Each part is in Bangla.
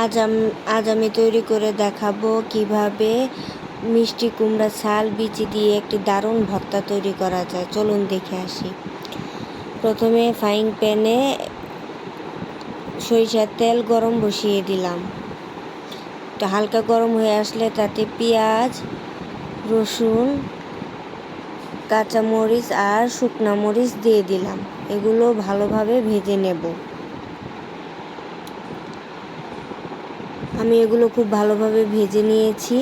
আজ আমি তৈরি করে দেখাবো কিভাবে মিষ্টি কুমড়া ছাল বিচি দিয়ে একটি দারুণ ভর্তা তৈরি করা যায়। চলুন দেখে আসি। প্রথমে ফ্রাইং প্যানে সরিষার তেল গরম বসিয়ে দিলাম। তো হালকা গরম হয়ে আসলে তাতে পেঁয়াজ, রসুন, কাঁচামরিচ আর শুকনা মরিচ দিয়ে দিলাম। এগুলো ভালোভাবে ভেজে নেব। আমি এগুলো খুব ভালোভাবে ভেজে নিয়েছি।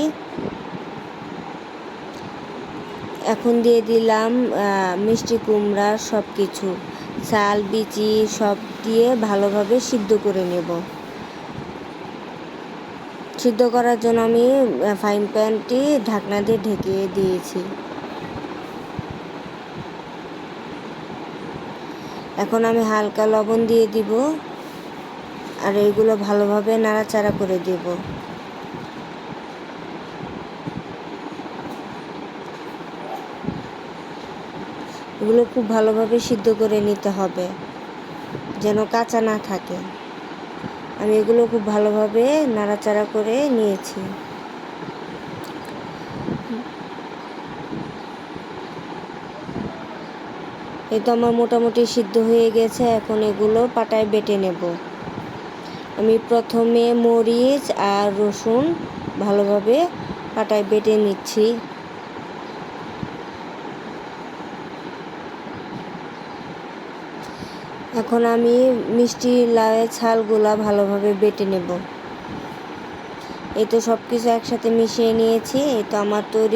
এখন দিয়ে দিলাম মিষ্টি কুমড়ার সব কিছু, ছাল বিচি সব দিয়ে ভালোভাবে সিদ্ধ করে নেব। সিদ্ধ করার জন্য আমি ফ্রাইং প্যানটি ঢাকনা দিয়ে ঢেকে দিয়েছি। এখন আমি হালকা লবণ দিয়ে দিব আর এগুলো ভালোভাবে নাড়াচাড়া করে দেব। এগুলো খুব ভালোভাবে সিদ্ধ করে নিতে হবে যেন কাঁচা না থাকে। আমি এগুলো খুব ভালোভাবে নাড়াচাড়া করে নিয়েছি। এই তো আমার মোটামুটি সিদ্ধ হয়ে গেছে। এখন এগুলো পাটায় বেটে নেব। আমি প্রথমে মরিচ আর রসুন ভালোভাবে পাটায় বেটে নিচ্ছি। এখন আমি মিষ্টি লাউয়ের ছালগুলা ভালোভাবে বেটে নেব। এই তো সব কিছু একসাথে মিশিয়ে নিয়েছি। এই তো আমার তৈরি।